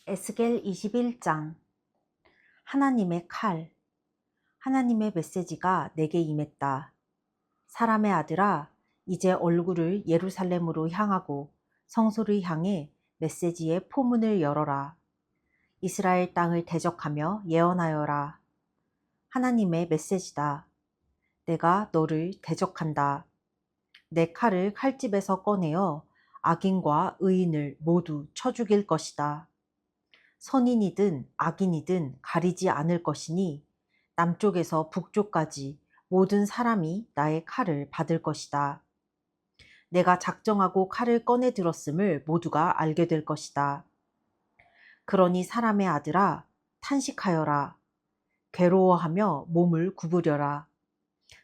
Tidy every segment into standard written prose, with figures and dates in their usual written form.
에스겔 21장. 하나님의 칼. 하나님의 메시지가 내게 임했다. 사람의 아들아, 이제 얼굴을 예루살렘으로 향하고 성소를 향해 메시지의 포문을 열어라. 이스라엘 땅을 대적하며 예언하여라. 하나님의 메시지다. 내가 너를 대적한다. 내 칼을 칼집에서 꺼내어 악인과 의인을 모두 쳐 죽일 것이다. 선인이든 악인이든 가리지 않을 것이니 남쪽에서 북쪽까지 모든 사람이 나의 칼을 받을 것이다. 내가 작정하고 칼을 꺼내 들었음을 모두가 알게 될 것이다. 그러니 사람의 아들아, 탄식하여라. 괴로워하며 몸을 구부려라.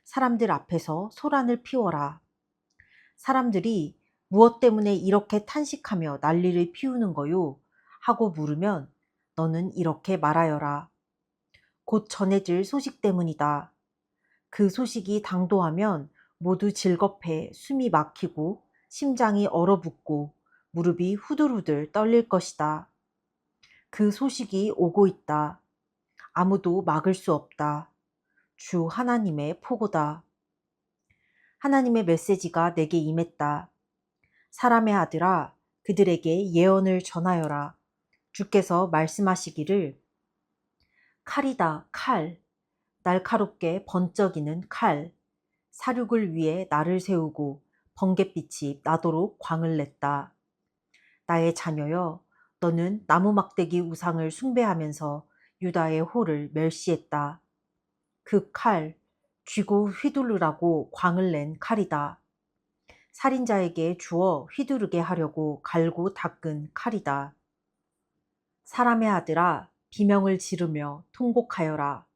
사람들 앞에서 소란을 피워라. 사람들이 무엇 때문에 이렇게 탄식하며 난리를 피우는 거요? 하고 물으면 너는 이렇게 말하여라. 곧 전해질 소식 때문이다. 그 소식이 당도하면 모두 질겁해 숨이 막히고 심장이 얼어붙고 무릎이 후들후들 떨릴 것이다. 그 소식이 오고 있다. 아무도 막을 수 없다. 주 하나님의 포고다. 하나님의 메시지가 내게 임했다. 사람의 아들아, 그들에게 예언을 전하여라. 주께서 말씀하시기를 칼이다, 칼. 날카롭게 번쩍이는 칼. 사륙을 위해 나를 세우고 번갯빛이 나도록 광을 냈다. 나의 자녀여, 너는 나무 막대기 우상을 숭배하면서 유다의 호를 멸시했다. 그 칼, 쥐고 휘두르라고 광을 낸 칼이다. 살인자에게 주어 휘두르게 하려고 갈고 닦은 칼이다. 사람의 아들아, 비명을 지르며 통곡하여라.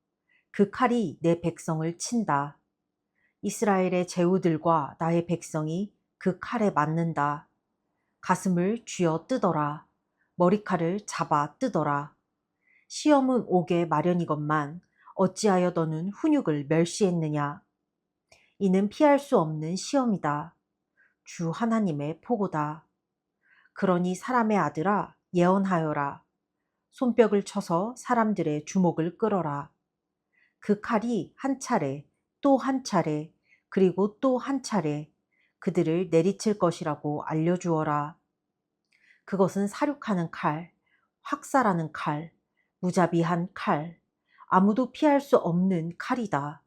그 칼이 내 백성을 친다. 이스라엘의 제후들과 나의 백성이 그 칼에 맞는다. 가슴을 쥐어 뜯어라. 머리칼을 잡아 뜯어라. 시험은 오게 마련이건만 어찌하여 너는 훈육을 멸시했느냐. 이는 피할 수 없는 시험이다. 주 하나님의 포고다. 그러니 사람의 아들아, 예언하여라. 손뼉을 쳐서 사람들의 주목을 끌어라. 그 칼이 한 차례, 또 한 차례, 그리고 또 한 차례 그들을 내리칠 것이라고 알려주어라. 그것은 사륙하는 칼, 확살하는 칼, 무자비한 칼, 아무도 피할 수 없는 칼이다.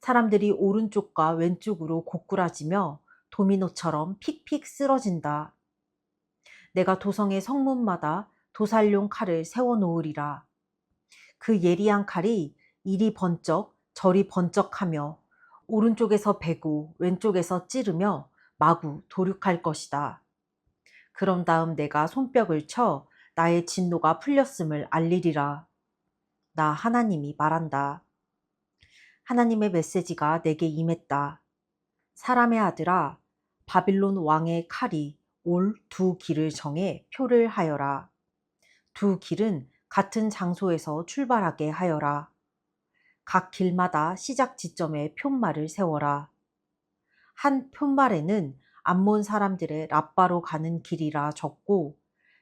사람들이 오른쪽과 왼쪽으로 고꾸라지며 도미노처럼 픽픽 쓰러진다. 내가 도성의 성문마다 도살용 칼을 세워놓으리라. 그 예리한 칼이 이리 번쩍 저리 번쩍하며 오른쪽에서 베고 왼쪽에서 찌르며 마구 도륙할 것이다. 그런 다음 내가 손뼉을 쳐 나의 진노가 풀렸음을 알리리라. 나 하나님이 말한다. 하나님의 메시지가 내게 임했다. 사람의 아들아, 바빌론 왕의 칼이 올 두 길을 정해 표를 하여라. 두 길은 같은 장소에서 출발하게 하여라. 각 길마다 시작 지점에 푯말을 세워라. 한 푯말에는 암몬 사람들의 랍바로 가는 길이라 적고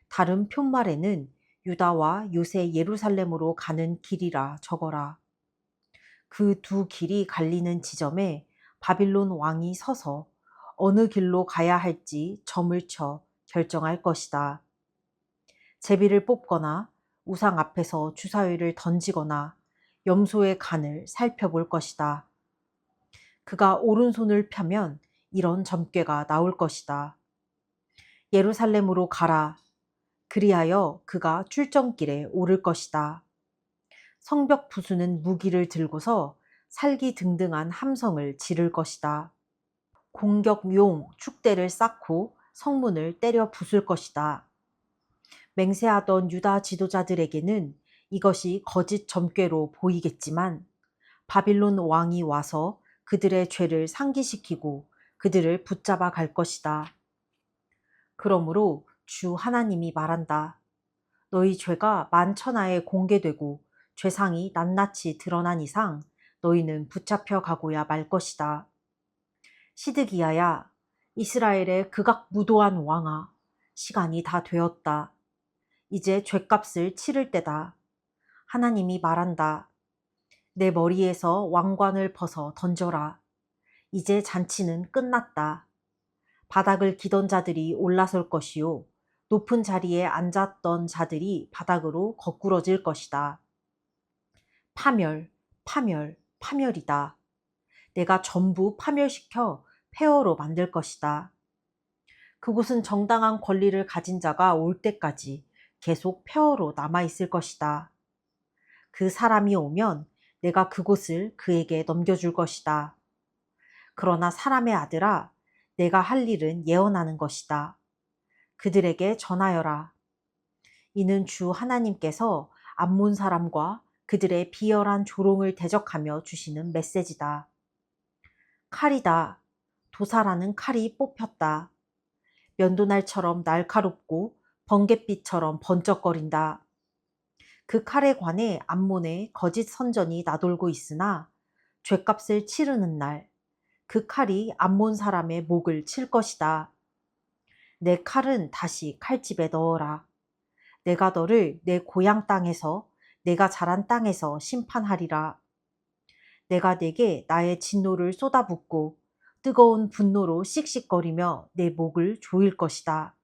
다른 푯말에는 유다와 요새 예루살렘으로 가는 길이라 적어라. 그 두 길이 갈리는 지점에 바빌론 왕이 서서 어느 길로 가야 할지 점을 쳐 결정할 것이다. 제비를 뽑거나 우상 앞에서 주사위를 던지거나 염소의 간을 살펴볼 것이다. 그가 오른손을 펴면 이런 점괘가 나올 것이다. 예루살렘으로 가라. 그리하여 그가 출정길에 오를 것이다. 성벽 부수는 무기를 들고서 살기등등한 함성을 지를 것이다. 공격용 축대를 쌓고 성문을 때려 부술 것이다. 맹세하던 유다 지도자들에게는 이것이 거짓 점괘로 보이겠지만 바빌론 왕이 와서 그들의 죄를 상기시키고 그들을 붙잡아 갈 것이다. 그러므로 주 하나님이 말한다. 너희 죄가 만천하에 공개되고 죄상이 낱낱이 드러난 이상 너희는 붙잡혀 가고야 말 것이다. 시드기야야, 이스라엘의 극악무도한 왕아, 시간이 다 되었다. 이제 죗값을 치를 때다. 하나님이 말한다. 내 머리에서 왕관을 벗어 던져라. 이제 잔치는 끝났다. 바닥을 기던 자들이 올라설 것이요. 높은 자리에 앉았던 자들이 바닥으로 거꾸러질 것이다. 파멸, 파멸, 파멸이다. 내가 전부 파멸시켜 폐허로 만들 것이다. 그곳은 정당한 권리를 가진 자가 올 때까지 계속 폐허로 남아있을 것이다. 그 사람이 오면 내가 그곳을 그에게 넘겨줄 것이다. 그러나 사람의 아들아, 내가 할 일은 예언하는 것이다. 그들에게 전하여라. 이는 주 하나님께서 암몬 사람과 그들의 비열한 조롱을 대적하며 주시는 메시지다. 칼이다. 도사라는 칼이 뽑혔다. 면도날처럼 날카롭고 번갯빛처럼 번쩍거린다. 그 칼에 관해 암몬의 거짓 선전이 나돌고 있으나 죗값을 치르는 날, 그 칼이 암몬 사람의 목을 칠 것이다. 내 칼은 다시 칼집에 넣어라. 내가 너를 내 고향 땅에서, 내가 자란 땅에서 심판하리라. 내가 네게 나의 진노를 쏟아붓고 뜨거운 분노로 씩씩거리며 내 목을 조일 것이다.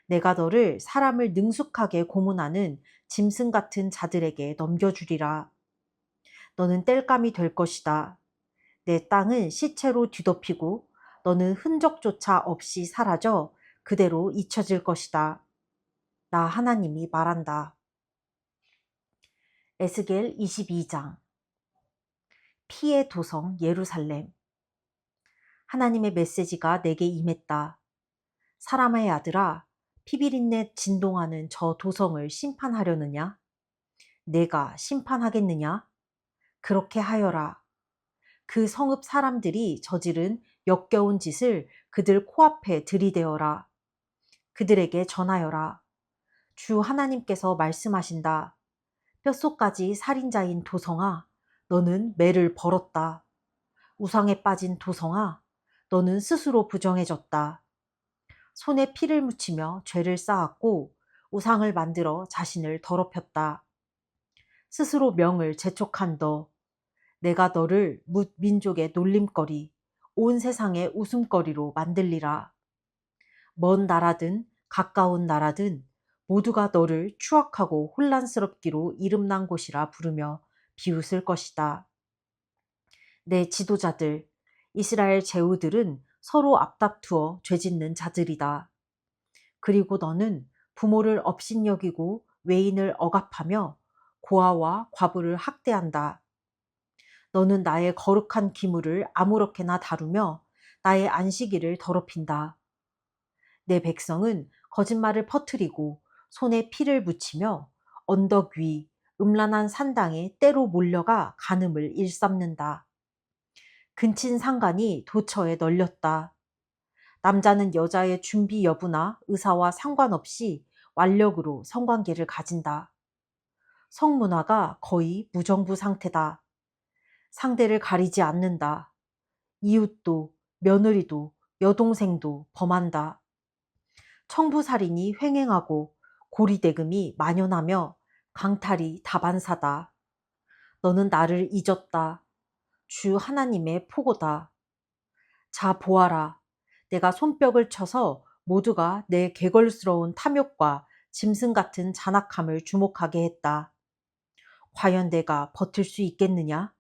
내가 너를 사람을 능숙하게 고문하는 짐승 같은 자들에게 넘겨주리라. 너는 땔감이 될 것이다. 내 땅은 시체로 뒤덮이고 너는 흔적조차 없이 사라져 그대로 잊혀질 것이다. 나 하나님이 말한다. 에스겔 22장. 피의 도성 예루살렘. 하나님의 메시지가 내게 임했다. 사람의 아들아, 피비린내 진동하는 저 도성을 심판하려느냐? 내가 심판하겠느냐? 그렇게 하여라. 그 성읍 사람들이 저지른 역겨운 짓을 그들 코앞에 들이대어라. 그들에게 전하여라. 주 하나님께서 말씀하신다. 뼛속까지 살인자인 도성아, 너는 매를 벌었다. 우상에 빠진 도성아, 너는 스스로 부정해졌다. 손에 피를 묻히며 죄를 쌓았고 우상을 만들어 자신을 더럽혔다. 스스로 명을 재촉한 너, 내가 너를 뭇 민족의 놀림거리, 온 세상의 웃음거리로 만들리라. 먼 나라든 가까운 나라든 모두가 너를 추악하고 혼란스럽기로 이름난 곳이라 부르며 비웃을 것이다. 내 지도자들, 이스라엘 제후들은 서로 앞다투어 죄짓는 자들이다. 그리고 너는 부모를 업신여기고 외인을 억압하며 고아와 과부를 학대한다. 너는 나의 거룩한 기물을 아무렇게나 다루며 나의 안식일을 더럽힌다. 내 백성은 거짓말을 퍼뜨리고 손에 피를 묻히며 언덕 위 음란한 산당에 때로 몰려가 간음을 일삼는다. 근친 상간이 도처에 널렸다. 남자는 여자의 준비 여부나 의사와 상관없이 완력으로 성관계를 가진다. 성문화가 거의 무정부 상태다. 상대를 가리지 않는다. 이웃도 며느리도 여동생도 범한다. 청부살인이 횡행하고 고리대금이 만연하며 강탈이 다반사다. 너는 나를 잊었다. 주 하나님의 포고다. 자 보아라. 내가 손뼉을 쳐서 모두가 내 개걸스러운 탐욕과 짐승 같은 잔악함을 주목하게 했다. 과연 내가 버틸 수 있겠느냐?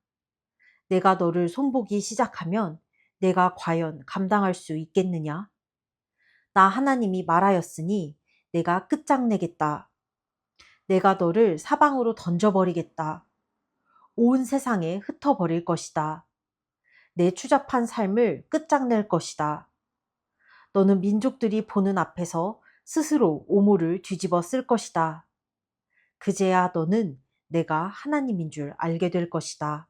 내가 너를 손보기 시작하면 내가 과연 감당할 수 있겠느냐? 나 하나님이 말하였으니 내가 끝장내겠다. 내가 너를 사방으로 던져버리겠다. 온 세상에 흩어버릴 것이다. 내 추잡한 삶을 끝장낼 것이다. 너는 민족들이 보는 앞에서 스스로 오모를 뒤집어 쓸 것이다. 그제야 너는 내가 하나님인 줄 알게 될 것이다.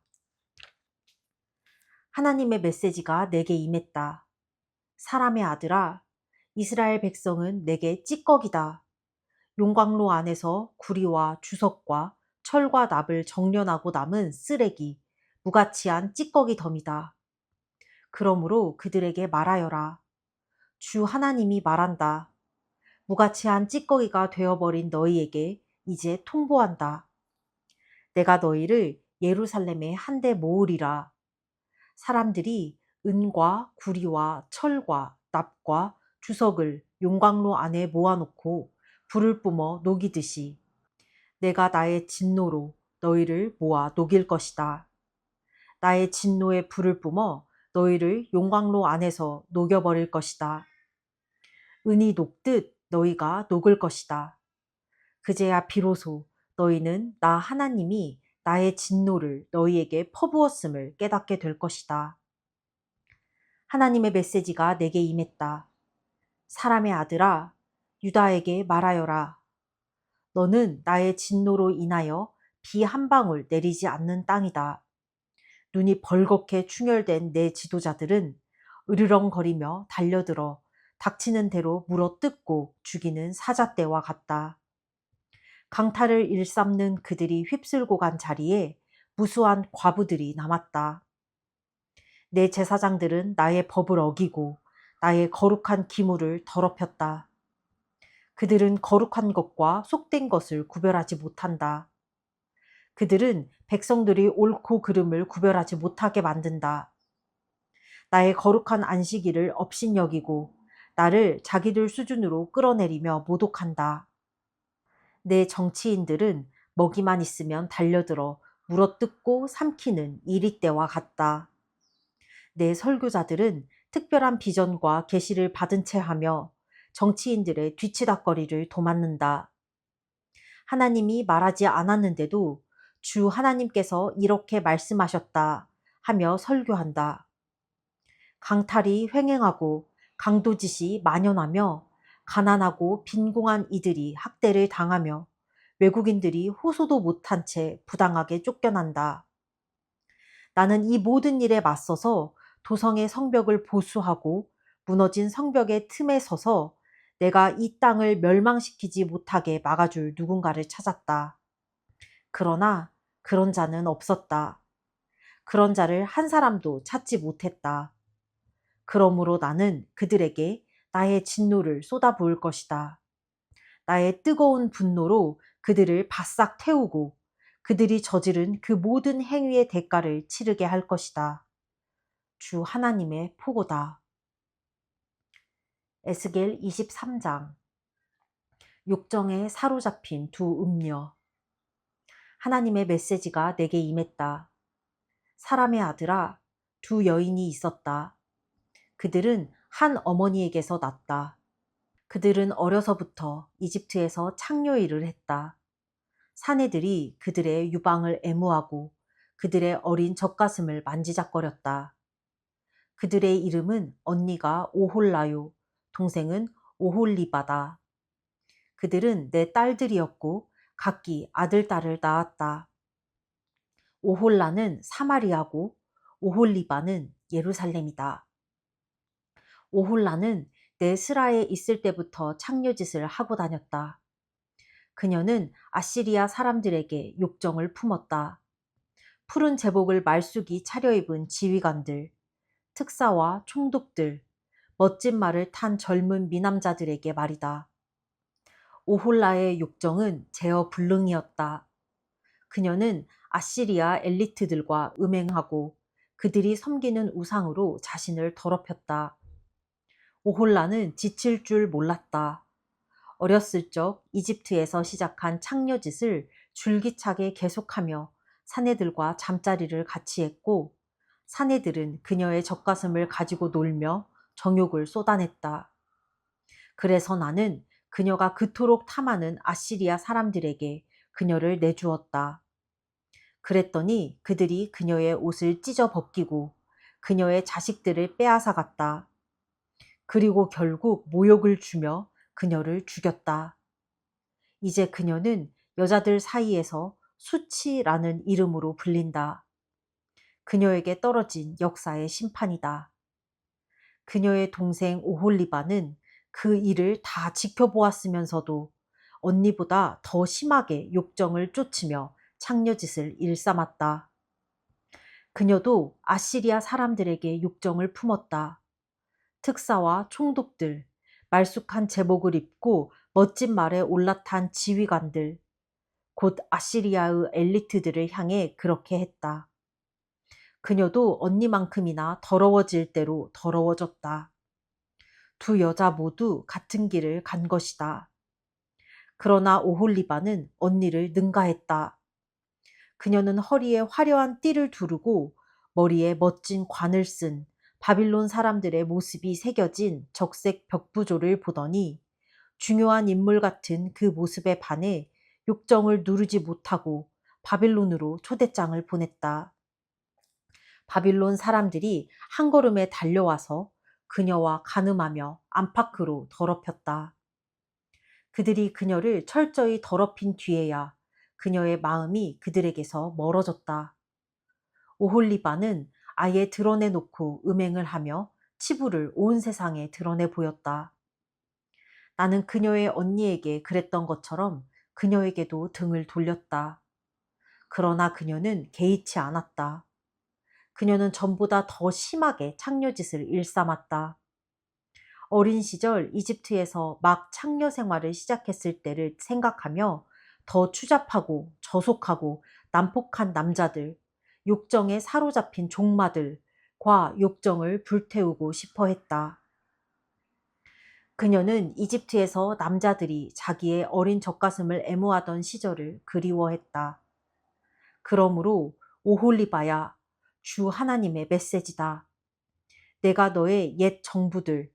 하나님의 메시지가 내게 임했다. 사람의 아들아, 이스라엘 백성은 내게 찌꺼기다. 용광로 안에서 구리와 주석과 철과 납을 정련하고 남은 쓰레기, 무가치한 찌꺼기 덤이다. 그러므로 그들에게 말하여라. 주 하나님이 말한다. 무가치한 찌꺼기가 되어버린 너희에게 이제 통보한다. 내가 너희를 예루살렘에 한데 모으리라. 사람들이 은과 구리와 철과 납과 주석을 용광로 안에 모아놓고 불을 뿜어 녹이듯이 내가 나의 진노로 너희를 모아 녹일 것이다. 나의 진노의 불을 뿜어 너희를 용광로 안에서 녹여버릴 것이다. 은이 녹듯 너희가 녹을 것이다. 그제야 비로소 너희는 나 하나님이 나의 진노를 너희에게 퍼부었음을 깨닫게 될 것이다. 하나님의 메시지가 내게 임했다. 사람의 아들아, 유다에게 말하여라. 너는 나의 진노로 인하여 비 한 방울 내리지 않는 땅이다. 눈이 벌겋게 충혈된 내 지도자들은 으르렁거리며 달려들어 닥치는 대로 물어뜯고 죽이는 사자떼와 같다. 강탈을 일삼는 그들이 휩쓸고 간 자리에 무수한 과부들이 남았다. 내 제사장들은 나의 법을 어기고 나의 거룩한 기물을 더럽혔다. 그들은 거룩한 것과 속된 것을 구별하지 못한다. 그들은 백성들이 옳고 그름을 구별하지 못하게 만든다. 나의 거룩한 안식일을 업신여기고 나를 자기들 수준으로 끌어내리며 모독한다. 내 정치인들은 먹이만 있으면 달려들어 물어뜯고 삼키는 이리떼와 같다. 내 설교자들은 특별한 비전과 계시를 받은 채 하며 정치인들의 뒤치다꺼리를 도맡는다. 하나님이 말하지 않았는데도 주 하나님께서 이렇게 말씀하셨다 하며 설교한다. 강탈이 횡행하고 강도짓이 만연하며 가난하고 빈궁한 이들이 학대를 당하며 외국인들이 호소도 못한 채 부당하게 쫓겨난다. 나는 이 모든 일에 맞서서 도성의 성벽을 보수하고 무너진 성벽의 틈에 서서 내가 이 땅을 멸망시키지 못하게 막아줄 누군가를 찾았다. 그러나 그런 자는 없었다. 그런 자를 한 사람도 찾지 못했다. 그러므로 나는 그들에게 나의 진노를 쏟아부을 것이다. 나의 뜨거운 분노로 그들을 바싹 태우고 그들이 저지른 그 모든 행위의 대가를 치르게 할 것이다. 주 하나님의 포고다. 에스겔 23장. 욕정에 사로잡힌 두 음녀. 하나님의 메시지가 내게 임했다. 사람의 아들아, 두 여인이 있었다. 그들은 한 어머니에게서 났다. 그들은 어려서부터 이집트에서 창녀 일을 했다. 사내들이 그들의 유방을 애무하고 그들의 어린 젖가슴을 만지작거렸다. 그들의 이름은 언니가 오홀라요, 동생은 오홀리바다. 그들은 내 딸들이었고 각기 아들, 딸을 낳았다. 오홀라는 사마리아고 오홀리바는 예루살렘이다. 오홀라는 내 스라에 있을 때부터 창녀짓을 하고 다녔다. 그녀는 아시리아 사람들에게 욕정을 품었다. 푸른 제복을 말쑥이 차려입은 지휘관들, 특사와 총독들, 멋진 말을 탄 젊은 미남자들에게 말이다. 오홀라의 욕정은 제어 불능이었다. 그녀는 아시리아 엘리트들과 음행하고 그들이 섬기는 우상으로 자신을 더럽혔다. 오홀라는 지칠 줄 몰랐다. 어렸을 적 이집트에서 시작한 창녀짓을 줄기차게 계속하며 사내들과 잠자리를 같이 했고 사내들은 그녀의 젖가슴을 가지고 놀며 정욕을 쏟아냈다. 그래서 나는 그녀가 그토록 탐하는 아시리아 사람들에게 그녀를 내주었다. 그랬더니 그들이 그녀의 옷을 찢어 벗기고 그녀의 자식들을 빼앗아 갔다. 그리고 결국 모욕을 주며 그녀를 죽였다. 이제 그녀는 여자들 사이에서 수치라는 이름으로 불린다. 그녀에게 떨어진 역사의 심판이다. 그녀의 동생 오홀리바는 그 일을 다 지켜보았으면서도 언니보다 더 심하게 욕정을 쫓으며 창녀짓을 일삼았다. 그녀도 아시리아 사람들에게 욕정을 품었다. 특사와 총독들, 말쑥한 제복을 입고 멋진 말에 올라탄 지휘관들, 곧 아시리아의 엘리트들을 향해 그렇게 했다. 그녀도 언니만큼이나 더러워질 대로 더러워졌다. 두 여자 모두 같은 길을 간 것이다. 그러나 오홀리바는 언니를 능가했다. 그녀는 허리에 화려한 띠를 두르고 머리에 멋진 관을 쓴 바빌론 사람들의 모습이 새겨진 적색 벽부조를 보더니 중요한 인물 같은 그 모습에 반해 욕정을 누르지 못하고 바빌론으로 초대장을 보냈다. 바빌론 사람들이 한 걸음에 달려와서 그녀와 간음하며 안팎으로 더럽혔다. 그들이 그녀를 철저히 더럽힌 뒤에야 그녀의 마음이 그들에게서 멀어졌다. 오홀리바는 아예 드러내놓고 음행을 하며 치부를 온 세상에 드러내 보였다. 나는 그녀의 언니에게 그랬던 것처럼 그녀에게도 등을 돌렸다. 그러나 그녀는 개의치 않았다. 그녀는 전보다 더 심하게 창녀짓을 일삼았다. 어린 시절 이집트에서 막 창녀 생활을 시작했을 때를 생각하며 더 추잡하고 저속하고 난폭한 남자들, 욕정에 사로잡힌 종마들과 욕정을 불태우고 싶어 했다. 그녀는 이집트에서 남자들이 자기의 어린 젖가슴을 애무하던 시절을 그리워했다. 그러므로 오홀리바야, 주 하나님의 메시지다. 내가 너의 옛 정부들,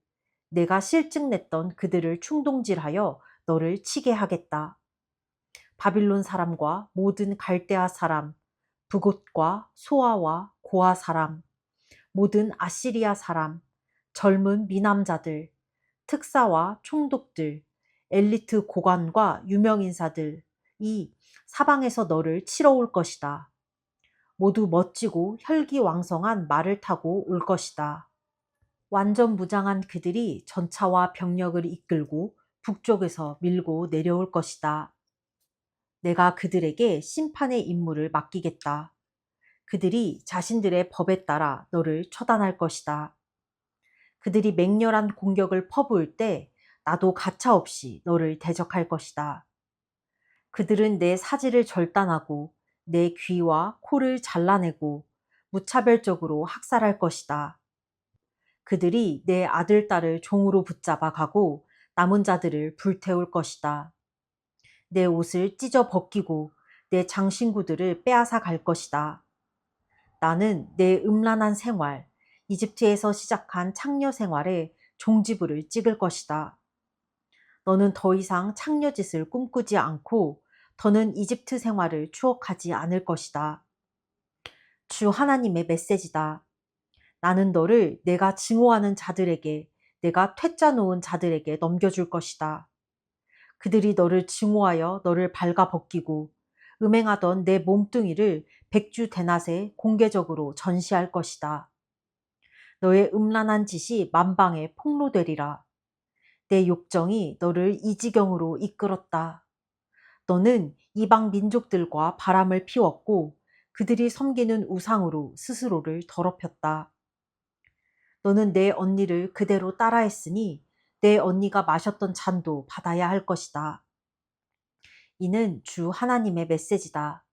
내가 실증냈던 그들을 충동질하여 너를 치게 하겠다. 바빌론 사람과 모든 갈대아 사람, 부곳과 소아와 고아 사람, 모든 아시리아 사람, 젊은 미남자들, 특사와 총독들, 엘리트 고관과 유명인사들이 사방에서 너를 치러 올 것이다. 모두 멋지고 혈기왕성한 말을 타고 올 것이다. 완전 무장한 그들이 전차와 병력을 이끌고 북쪽에서 밀고 내려올 것이다. 내가 그들에게 심판의 임무를 맡기겠다. 그들이 자신들의 법에 따라 너를 처단할 것이다. 그들이 맹렬한 공격을 퍼부을 때 나도 가차없이 너를 대적할 것이다. 그들은 내 사지를 절단하고 내 귀와 코를 잘라내고 무차별적으로 학살할 것이다. 그들이 내 아들, 딸을 종으로 붙잡아 가고 남은 자들을 불태울 것이다. 내 옷을 찢어 벗기고 내 장신구들을 빼앗아 갈 것이다. 나는 내 음란한 생활, 이집트에서 시작한 창녀 생활에 종지부를 찍을 것이다. 너는 더 이상 창녀짓을 꿈꾸지 않고 더는 이집트 생활을 추억하지 않을 것이다. 주 하나님의 메시지다. 나는 너를 내가 증오하는 자들에게, 내가 퇴짜 놓은 자들에게 넘겨줄 것이다. 그들이 너를 증오하여 너를 발가벗기고 음행하던 내 몸뚱이를 백주 대낮에 공개적으로 전시할 것이다. 너의 음란한 짓이 만방에 폭로되리라. 내 욕정이 너를 이 지경으로 이끌었다. 너는 이방 민족들과 바람을 피웠고 그들이 섬기는 우상으로 스스로를 더럽혔다. 너는 내 언니를 그대로 따라했으니 내 언니가 마셨던 잔도 받아야 할 것이다. 이는 주 하나님의 메시지다.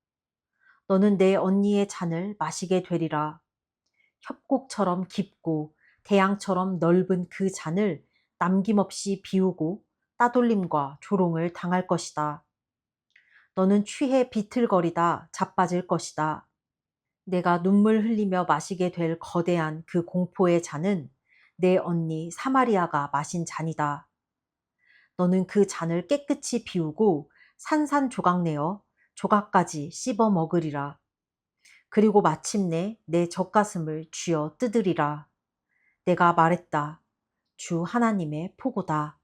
너는 내 언니의 잔을 마시게 되리라. 협곡처럼 깊고 대양처럼 넓은 그 잔을 남김없이 비우고 따돌림과 조롱을 당할 것이다. 너는 취해 비틀거리다 자빠질 것이다. 내가 눈물 흘리며 마시게 될 거대한 그 공포의 잔은 내 언니 사마리아가 마신 잔이다. 너는 그 잔을 깨끗이 비우고 산산조각내어 조각까지 씹어 먹으리라. 그리고 마침내 내 젖가슴을 쥐어 뜯으리라. 내가 말했다. 주 하나님의 포고다.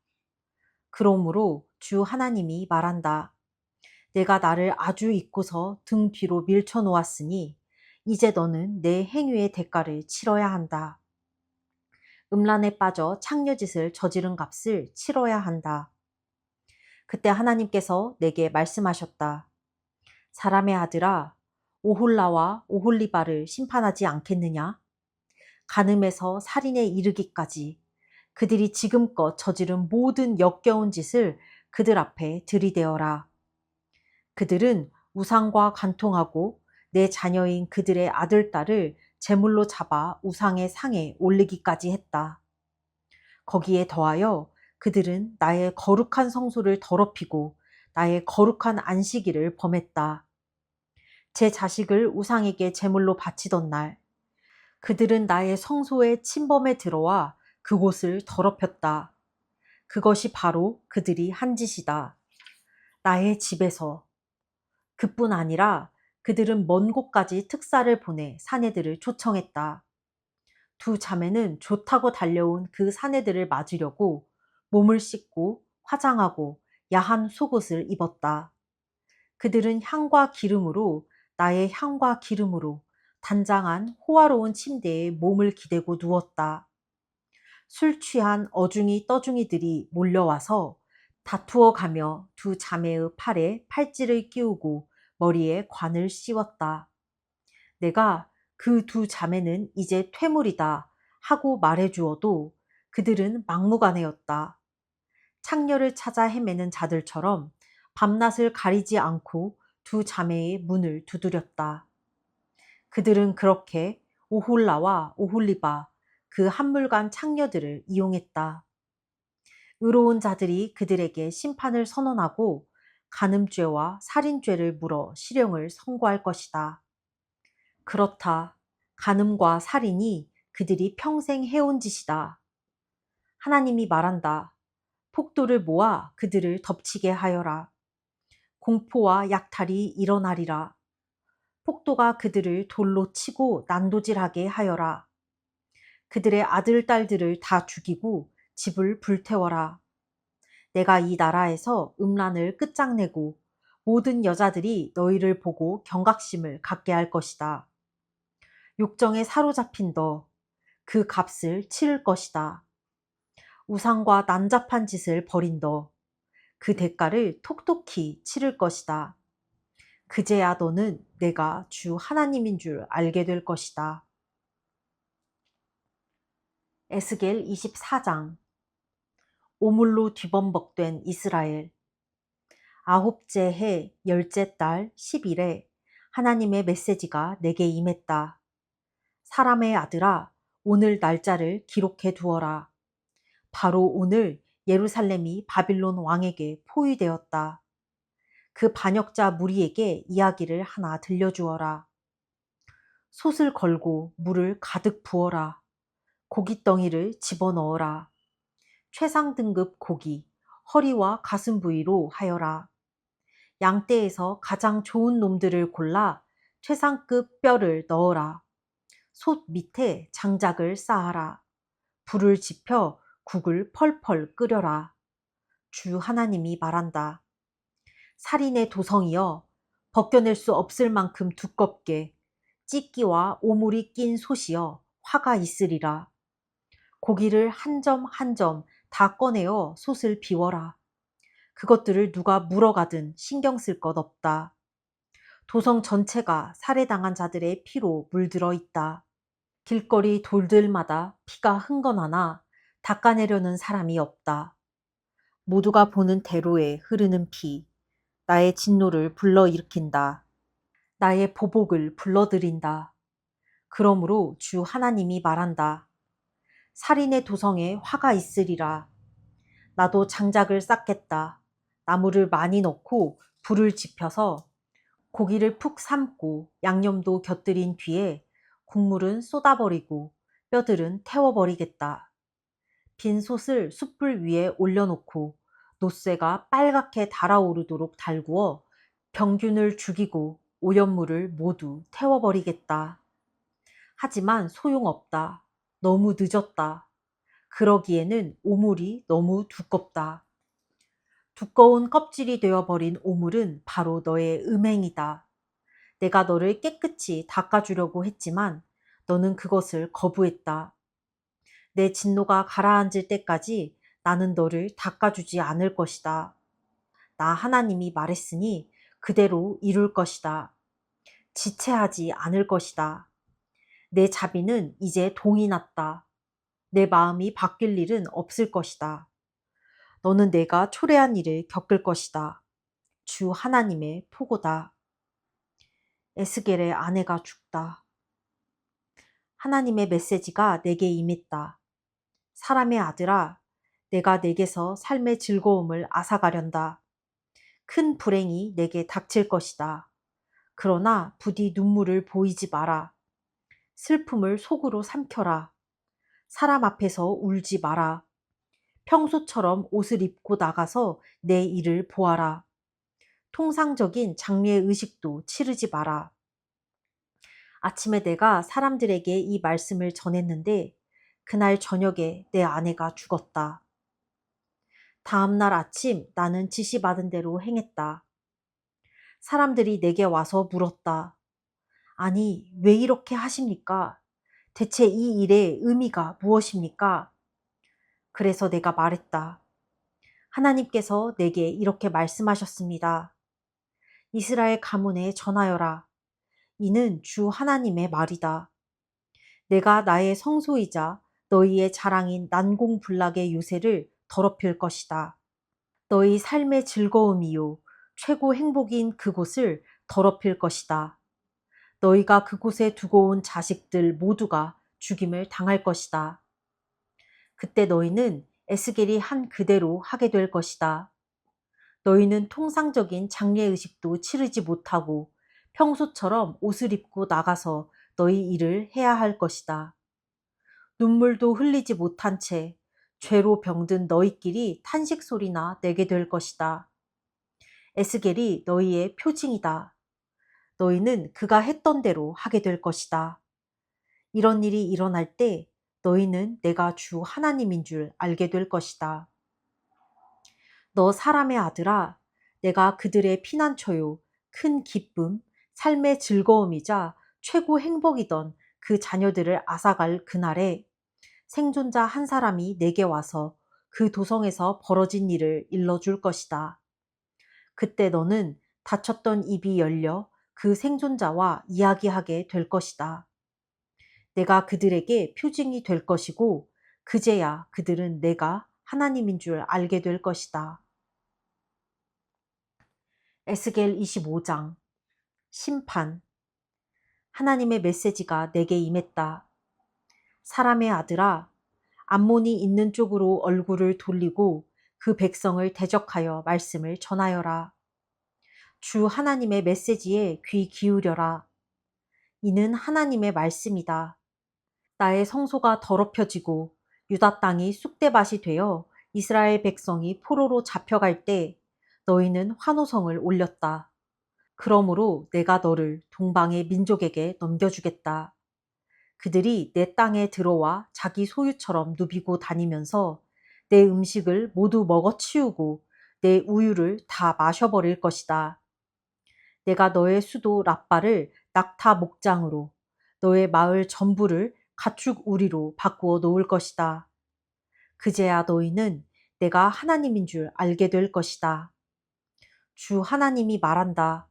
그러므로 주 하나님이 말한다. 내가 나를 아주 잊고서 등 뒤로 밀쳐 놓았으니 이제 너는 내 행위의 대가를 치러야 한다. 음란에 빠져 창녀짓을 저지른 값을 치러야 한다. 그때 하나님께서 내게 말씀하셨다. 사람의 아들아, 오홀라와 오홀리바를 심판하지 않겠느냐? 간음에서 살인에 이르기까지 그들이 지금껏 저지른 모든 역겨운 짓을 그들 앞에 들이대어라. 그들은 우상과 간통하고 내 자녀인 그들의 아들, 딸을 제물로 잡아 우상의 상에 올리기까지 했다. 거기에 더하여 그들은 나의 거룩한 성소를 더럽히고 나의 거룩한 안식일을 범했다. 제 자식을 우상에게 제물로 바치던 날, 그들은 나의 성소에 침범해 들어와 그곳을 더럽혔다. 그것이 바로 그들이 한 짓이다. 나의 집에서. 그뿐 아니라 그들은 먼 곳까지 특사를 보내 사내들을 초청했다. 두 자매는 좋다고 달려온 그 사내들을 맞으려고 몸을 씻고 화장하고 야한 속옷을 입었다. 그들은 향과 기름으로 나의 향과 기름으로 단장한 호화로운 침대에 몸을 기대고 누웠다. 술 취한 어중이 떠중이들이 몰려와서 다투어 가며 두 자매의 팔에 팔찌를 끼우고 머리에 관을 씌웠다. 내가 그 두 자매는 이제 퇴물이다 하고 말해주어도 그들은 막무가내였다. 창녀를 찾아 헤매는 자들처럼 밤낮을 가리지 않고 두 자매의 문을 두드렸다. 그들은 그렇게 오홀라와 오홀리바 그 한물간 창녀들을 이용했다. 의로운 자들이 그들에게 심판을 선언하고 간음죄와 살인죄를 물어 실형을 선고할 것이다. 그렇다. 간음과 살인이 그들이 평생 해온 짓이다. 하나님이 말한다. 폭도를 모아 그들을 덮치게 하여라. 공포와 약탈이 일어나리라. 폭도가 그들을 돌로 치고 난도질하게 하여라. 그들의 아들, 딸들을 다 죽이고 집을 불태워라. 내가 이 나라에서 음란을 끝장내고 모든 여자들이 너희를 보고 경각심을 갖게 할 것이다. 욕정에 사로잡힌 너, 그 값을 치를 것이다. 우상과 난잡한 짓을 벌인 너, 그 대가를 톡톡히 치를 것이다. 그제야 너는 내가 주 하나님인 줄 알게 될 것이다. 에스겔 24장. 오물로 뒤범벅된 이스라엘. 아홉째 해 열째 달 10일에 하나님의 메시지가 내게 임했다. 사람의 아들아, 오늘 날짜를 기록해 두어라. 바로 오늘 예루살렘이 바빌론 왕에게 포위되었다. 그 반역자 무리에게 이야기를 하나 들려주어라. 솥을 걸고 물을 가득 부어라. 고깃덩이를 집어넣어라. 최상 등급 고기, 허리와 가슴 부위로 하여라. 양떼에서 가장 좋은 놈들을 골라 최상급 뼈를 넣어라. 솥 밑에 장작을 쌓아라. 불을 지펴 국을 펄펄 끓여라. 주 하나님이 말한다. 살인의 도성이여, 벗겨낼 수 없을 만큼 두껍게 찢기와 오물이 낀 솥이여 화가 있으리라. 고기를 한 점 한 점 다 꺼내어 솥을 비워라. 그것들을 누가 물어가든 신경 쓸 것 없다. 도성 전체가 살해당한 자들의 피로 물들어 있다. 길거리 돌들마다 피가 흥건하나 닦아내려는 사람이 없다. 모두가 보는 대로에 흐르는 피, 나의 진노를 불러일으킨다. 나의 보복을 불러들인다. 그러므로 주 하나님이 말한다. 살인의 도성에 화가 있으리라. 나도 장작을 쌓겠다. 나무를 많이 넣고 불을 지펴서 고기를 푹 삶고 양념도 곁들인 뒤에 국물은 쏟아버리고 뼈들은 태워버리겠다. 빈 솥을 숯불 위에 올려놓고 노쇠가 빨갛게 달아오르도록 달구어 병균을 죽이고 오염물을 모두 태워버리겠다. 하지만 소용없다. 너무 늦었다. 그러기에는 오물이 너무 두껍다. 두꺼운 껍질이 되어버린 오물은 바로 너의 음행이다. 내가 너를 깨끗이 닦아주려고 했지만 너는 그것을 거부했다. 내 진노가 가라앉을 때까지 나는 너를 닦아주지 않을 것이다. 나 하나님이 말했으니 그대로 이룰 것이다. 지체하지 않을 것이다. 내 자비는 이제 동이 났다. 내 마음이 바뀔 일은 없을 것이다. 너는 내가 초래한 일을 겪을 것이다. 주 하나님의 포고다. 에스겔의 아내가 죽다. 하나님의 메시지가 내게 임했다. 사람의 아들아, 내가 내게서 삶의 즐거움을 앗아가련다. 큰 불행이 내게 닥칠 것이다. 그러나 부디 눈물을 보이지 마라. 슬픔을 속으로 삼켜라. 사람 앞에서 울지 마라. 평소처럼 옷을 입고 나가서 내 일을 보아라. 통상적인 장례 의식도 치르지 마라. 아침에 내가 사람들에게 이 말씀을 전했는데 그날 저녁에 내 아내가 죽었다. 다음 날 아침 나는 지시받은 대로 행했다. 사람들이 내게 와서 물었다. 아니, 왜 이렇게 하십니까? 대체 이 일의 의미가 무엇입니까? 그래서 내가 말했다. 하나님께서 내게 이렇게 말씀하셨습니다. 이스라엘 가문에 전하여라. 이는 주 하나님의 말이다. 내가 나의 성소이자 너희의 자랑인 난공불락의 요새를 더럽힐 것이다. 너희 삶의 즐거움이요 최고 행복인 그곳을 더럽힐 것이다. 너희가 그곳에 두고 온 자식들 모두가 죽임을 당할 것이다. 그때 너희는 에스겔이 한 그대로 하게 될 것이다. 너희는 통상적인 장례의식도 치르지 못하고 평소처럼 옷을 입고 나가서 너희 일을 해야 할 것이다. 눈물도 흘리지 못한 채 죄로 병든 너희끼리 탄식 소리나 내게 될 것이다. 에스겔이 너희의 표징이다. 너희는 그가 했던 대로 하게 될 것이다. 이런 일이 일어날 때 너희는 내가 주 하나님인 줄 알게 될 것이다. 너 사람의 아들아, 내가 그들의 피난처요, 큰 기쁨, 삶의 즐거움이자 최고 행복이던 그 자녀들을 앗아갈 그날에 생존자 한 사람이 내게 와서 그 도성에서 벌어진 일을 일러줄 것이다. 그때 너는 닫혔던 입이 열려 그 생존자와 이야기하게 될 것이다. 내가 그들에게 표징이 될 것이고 그제야 그들은 내가 하나님인 줄 알게 될 것이다. 에스겔 25장 심판. 하나님의 메시지가 내게 임했다. 사람의 아들아, 암몬이 있는 쪽으로 얼굴을 돌리고 그 백성을 대적하여 말씀을 전하여라. 주 하나님의 메시지에 귀 기울여라. 이는 하나님의 말씀이다. 나의 성소가 더럽혀지고 유다 땅이 쑥대밭이 되어 이스라엘 백성이 포로로 잡혀갈 때 너희는 환호성을 올렸다. 그러므로 내가 너를 동방의 민족에게 넘겨주겠다. 그들이 내 땅에 들어와 자기 소유처럼 누비고 다니면서 내 음식을 모두 먹어치우고 내 우유를 다 마셔버릴 것이다. 내가 너의 수도 랍바를 낙타 목장으로, 너의 마을 전부를 가축 우리로 바꾸어 놓을 것이다. 그제야 너희는 내가 하나님인 줄 알게 될 것이다. 주 하나님이 말한다.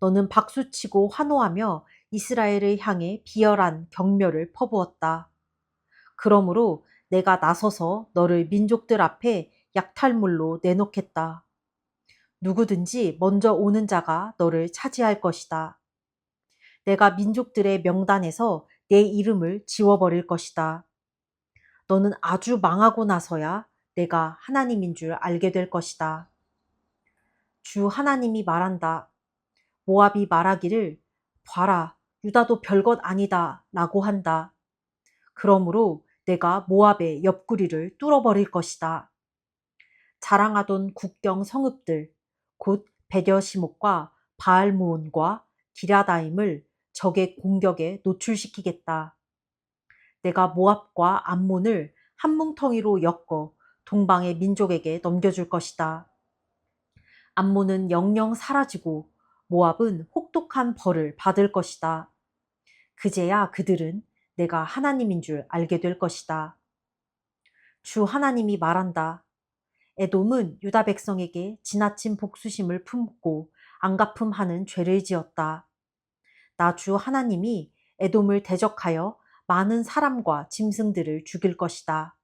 너는 박수치고 환호하며 이스라엘을 향해 비열한 경멸을 퍼부었다. 그러므로 내가 나서서 너를 민족들 앞에 약탈물로 내놓겠다. 누구든지 먼저 오는 자가 너를 차지할 것이다. 내가 민족들의 명단에서 내 이름을 지워버릴 것이다. 너는 아주 망하고 나서야 내가 하나님인 줄 알게 될 것이다. 주 하나님이 말한다. 모압이 말하기를 봐라, 유다도 별것 아니다 라고 한다. 그러므로 내가 모압의 옆구리를 뚫어버릴 것이다. 자랑하던 국경 성읍들, 곧 베뎌시목과 바알무온과 기랴다임을 적의 공격에 노출시키겠다. 내가 모압과 암몬을 한 뭉텅이로 엮어 동방의 민족에게 넘겨줄 것이다. 암몬은 영영 사라지고 모압은 혹독한 벌을 받을 것이다. 그제야 그들은 내가 하나님인 줄 알게 될 것이다. 주 하나님이 말한다. 에돔은 유다 백성에게 지나친 복수심을 품고 안갚음하는 죄를 지었다. 나 주 하나님이 에돔을 대적하여 많은 사람과 짐승들을 죽일 것이다.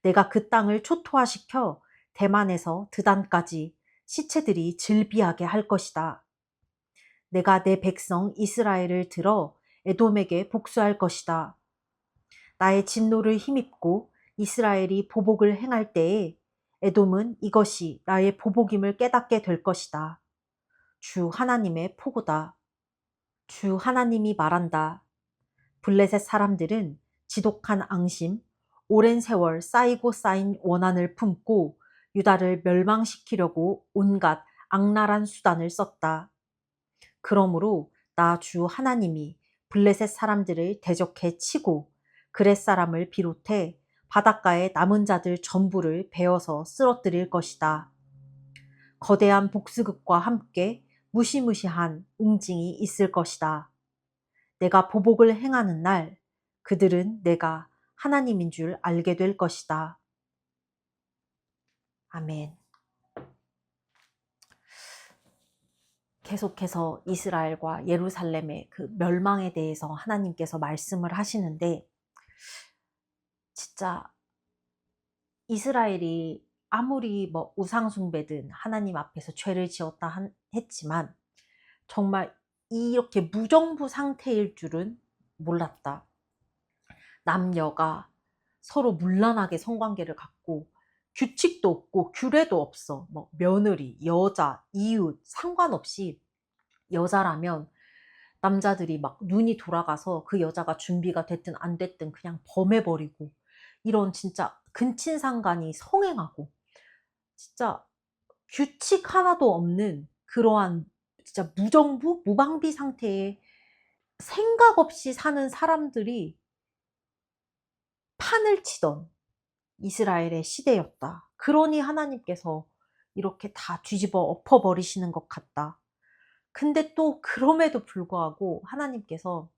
내가 그 땅을 초토화시켜 대만에서 드단까지 시체들이 즐비하게 할 것이다. 내가 내 백성 이스라엘을 들어 에돔에게 복수할 것이다. 나의 진노를 힘입고 이스라엘이 보복을 행할 때에 에돔은 이것이 나의 보복임을 깨닫게 될 것이다. 주 하나님의 포고다. 주 하나님이 말한다. 블레셋 사람들은 지독한 앙심, 오랜 세월 쌓이고 쌓인 원한을 품고 유다를 멸망시키려고 온갖 악랄한 수단을 썼다. 그러므로 나 주 하나님이 블레셋 사람들을 대적해 치고 그렛 사람을 비롯해 바닷가의 남은 자들 전부를 베어서 쓰러뜨릴 것이다. 거대한 복수극과 함께 무시무시한 응징이 있을 것이다. 내가 보복을 행하는 날 그들은 내가 하나님인 줄 알게 될 것이다. 아멘. 계속해서 이스라엘과 예루살렘의 그 멸망에 대해서 하나님께서 말씀을 하시는데, 진짜 이스라엘이 아무리 뭐 우상숭배든 하나님 앞에서 죄를 지었다 했지만 정말 이렇게 무정부 상태일 줄은 몰랐다. 남녀가 서로 문란하게 성관계를 갖고 규칙도 없고 규례도 없어. 뭐 며느리, 여자, 이웃 상관없이 여자라면 남자들이 막 눈이 돌아가서 그 여자가 준비가 됐든 안 됐든 그냥 범해버리고, 이런 진짜 근친상간이 성행하고 진짜 규칙 하나도 없는 그러한 진짜 무정부, 무방비 상태에 생각 없이 사는 사람들이 판을 치던 이스라엘의 시대였다. 그러니 하나님께서 이렇게 다 뒤집어 엎어버리시는 것 같다. 근데 또 그럼에도 불구하고 하나님께서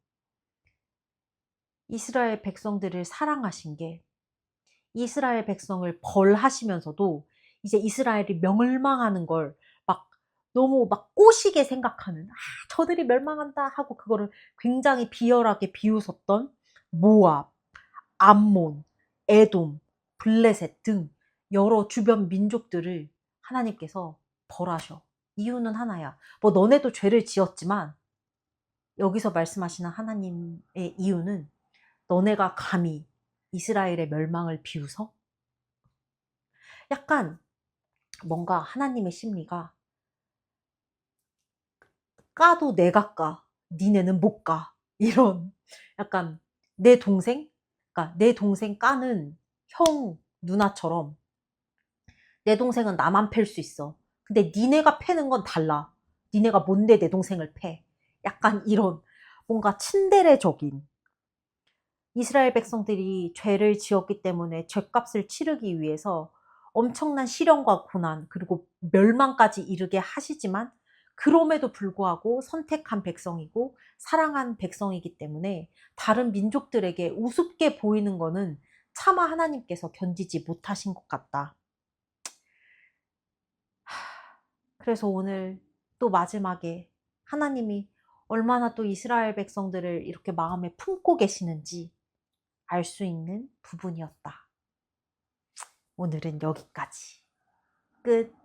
이스라엘 백성들을 사랑하신 게, 이스라엘 백성을 벌하시면서도 이제 이스라엘이 멸망하는 걸 막 너무 막 꼬시게 생각하는, 저들이 멸망한다 하고 그거를 굉장히 비열하게 비웃었던 모압, 암몬, 에돔, 블레셋 등 여러 주변 민족들을 하나님께서 벌하셔. 이유는 하나야. 뭐 너네도 죄를 지었지만 여기서 말씀하시는 하나님의 이유는 너네가 감히 이스라엘의 멸망을 비웃어? 약간 뭔가 하나님의 심리가, 까도 내가 까, 니네는 못 까, 이런, 약간 내 동생, 그러니까 내 동생 까는 형 누나처럼 내 동생은 나만 팰 수 있어. 근데 니네가 패는 건 달라. 니네가 뭔데 내 동생을 패. 약간 이런 뭔가 친데레적인, 이스라엘 백성들이 죄를 지었기 때문에 죄값을 치르기 위해서 엄청난 시련과 고난 그리고 멸망까지 이르게 하시지만 그럼에도 불구하고 선택한 백성이고 사랑한 백성이기 때문에 다른 민족들에게 우습게 보이는 거는 차마 하나님께서 견디지 못하신 것 같다. 그래서 오늘 또 마지막에 하나님이 얼마나 또 이스라엘 백성들을 이렇게 마음에 품고 계시는지 알 수 있는 부분이었다. 오늘은 여기까지. 끝.